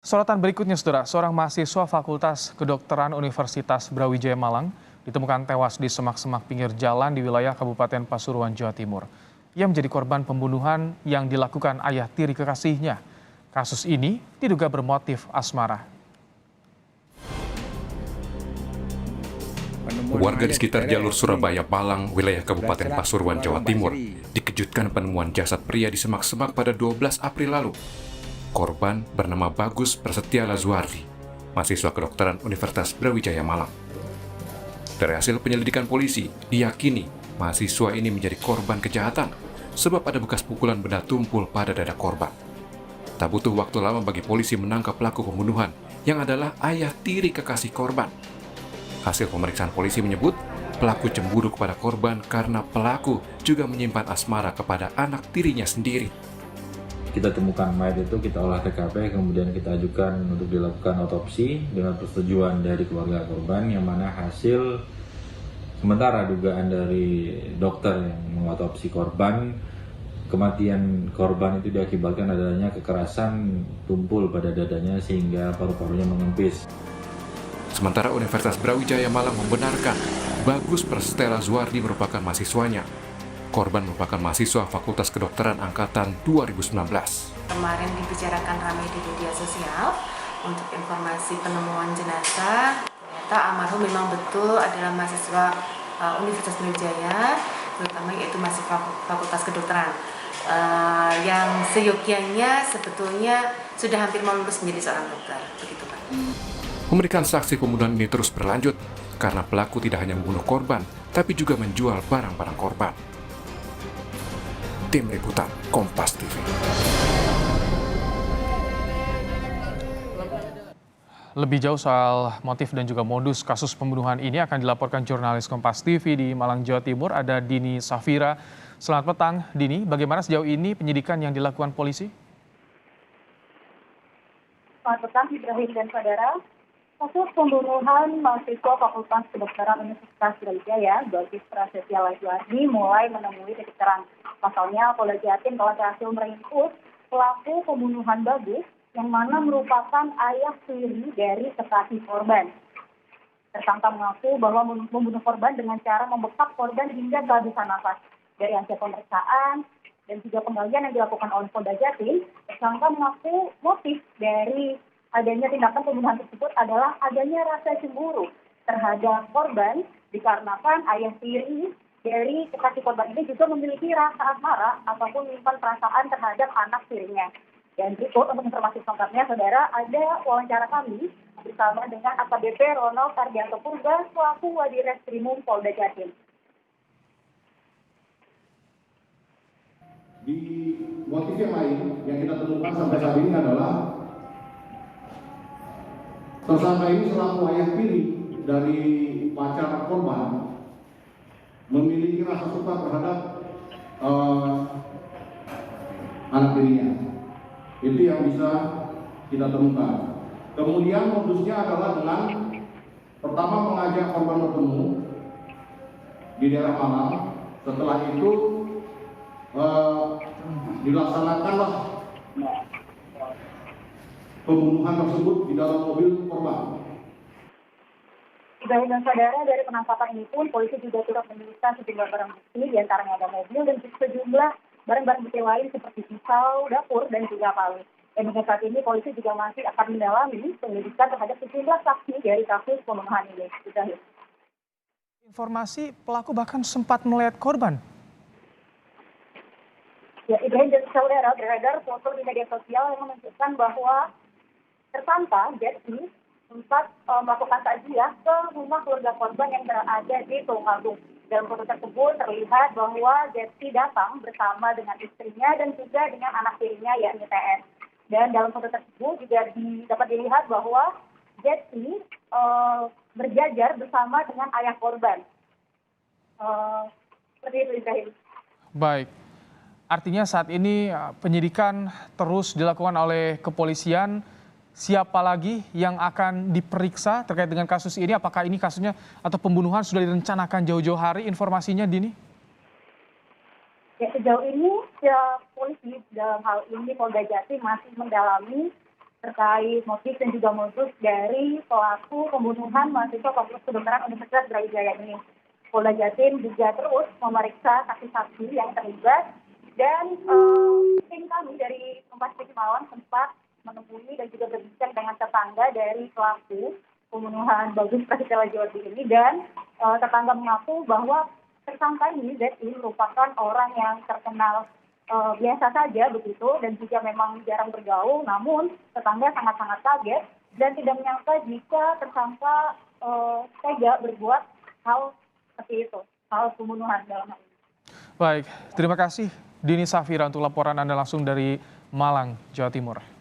Sorotan berikutnya, Saudara, seorang mahasiswa Fakultas Kedokteran Universitas Brawijaya Malang ditemukan tewas di semak-semak pinggir jalan di wilayah Kabupaten Pasuruan, Jawa Timur. Ia menjadi korban pembunuhan yang dilakukan ayah tiri kekasihnya. Kasus ini diduga bermotif asmara. Warga di sekitar jalur Surabaya Malang, wilayah Kabupaten Pasuruan, Jawa Timur, dikejutkan penemuan jasad pria di semak-semak pada 12 April lalu. Korban bernama Bagus Prasetya Lazuardi, mahasiswa kedokteran Universitas Brawijaya Malang. Dari hasil penyelidikan polisi, diyakini mahasiswa ini menjadi korban kejahatan sebab ada bekas pukulan benda tumpul pada dada korban. Tak butuh waktu lama bagi polisi menangkap pelaku pembunuhan yang adalah ayah tiri kekasih korban. Hasil pemeriksaan polisi menyebut pelaku cemburu kepada korban karena pelaku juga menyimpan asmara kepada anak tirinya sendiri. Kita temukan mayat itu, kita olah TKP, kemudian kita ajukan untuk dilakukan otopsi dengan persetujuan dari keluarga korban, yang mana hasil sementara dugaan dari dokter yang mengotopsi korban, kematian korban itu diakibatkan adanya kekerasan tumpul pada dadanya sehingga paru-parunya mengempis. Sementara Universitas Brawijaya Malang membenarkan Bagus Prasetya Lazuardi merupakan mahasiswanya. Korban merupakan mahasiswa Fakultas Kedokteran Angkatan 2019. Kemarin dibicarakan ramai di media sosial untuk informasi penemuan jenazah. Ternyata almarhum memang betul adalah mahasiswa Universitas Brawijaya, terutama yaitu mahasiswa Fakultas Kedokteran. Yang seyogyanya sebetulnya sudah hampir mau lulus menjadi seorang dokter, begitu Pak. Pemeriksaan saksi pembunuhan ini terus berlanjut karena pelaku tidak hanya membunuh korban, tapi juga menjual barang-barang korban. Tim Liputan Kompas TV. Lebih jauh soal motif dan juga modus kasus pembunuhan ini akan dilaporkan jurnalis Kompas TV di Malang, Jawa Timur, ada Dini Safira. Selamat petang, Dini. Bagaimana sejauh ini penyidikan yang dilakukan polisi? Selamat petang, Ibrahim dan saudara. Kasus pembunuhan mahasiswa Fakultas Kedokteran Universitas Brawijaya, Bagus Prasetya Lazuardi, mulai menemui titik terang. Pasalnya, Polda Jatim telah berhasil meringkus pelaku pembunuhan Bagus, yang mana merupakan ayah tiri dari kekasih korban. Tersangka mengaku bahwa membunuh korban dengan cara membekap korban hingga kehabisan nafas. Dari hasil pemeriksaan dan juga penggalian yang dilakukan oleh Polda Jatim, tersangka mengaku motif dari adanya tindakan pembunuhan tersebut adalah adanya rasa cemburu terhadap korban dikarenakan ayah tiri dari kekasih korban ini juga memiliki rasa asmara ataupun menyimpan perasaan terhadap anak tirinya. Dan berikut untuk informasi selengkapnya, saudara, ada wawancara kami bersama dengan AKBP Ronald Tardianto Purba selaku Wadireskrimum Polda Jatim. Di motif yang lain yang kita temukan sampai saat ini adalah tersangka ini selaku ayah tiri dari pacar korban memiliki rasa suka terhadap anak tirinya. Itu yang bisa kita temukan. Kemudian modusnya adalah dengan pertama mengajak korban bertemu di daerah Malang. Setelah itu dilaksanakanlah pembunuhan tersebut di dalam mobil korban. Dan saudara, dari penangkapan ini pun polisi juga turut menemukan sejumlah barang bukti, diantaranya ada mobil dan sejumlah barang-barang bukti lain seperti pisau, dapur, dan juga palu. Dan hingga saat ini polisi juga masih akan mendalami penyelidikan terhadap sejumlah saksi dari kasus pembunuhan ini. Informasi pelaku bahkan sempat melihat korban. Ya, Ibrahim dan saudara, beredar foto di media sosial yang menunjukkan bahwa tersangka Jetsi sempat melakukan takziah ke rumah keluarga korban yang berada di Tulungagung. Dalam foto tersebut terlihat bahwa Jetsi datang bersama dengan istrinya dan juga dengan anak tirinya yakni TS. Dan dalam foto tersebut juga dapat dilihat bahwa Jetsi berjajar bersama dengan ayah korban. Seperti itu, Ibrahim. Baik. Artinya saat ini penyidikan terus dilakukan oleh kepolisian. Siapa lagi yang akan diperiksa terkait dengan kasus ini? Apakah ini kasusnya atau pembunuhan sudah direncanakan jauh-jauh hari? Informasinya, Dini? Ya, sejauh ini polisi dalam hal ini Polda Jatim masih mendalami terkait motif dan juga modus dari pelaku pembunuhan mahasiswa Fakultas Kedokteran Universitas Brawijaya ini. Polda Jatim juga terus memeriksa saksi-saksi yang terlibat dan tim kami dari Kompas TV Malang sempat menemui dan juga berbincang dengan tetangga dari pelaku pembunuhan Bagus Prasetya Lajiwardi ini, dan tetangga mengaku bahwa tersangka ini ZI merupakan orang yang terkenal biasa saja begitu dan juga memang jarang bergaul, namun tetangga sangat-sangat kaget dan tidak menyangka jika tersangka tega berbuat hal seperti itu, hal pembunuhan dalam hal ini. Baik, terima kasih Dini Safira untuk laporan Anda langsung dari Malang, Jawa Timur.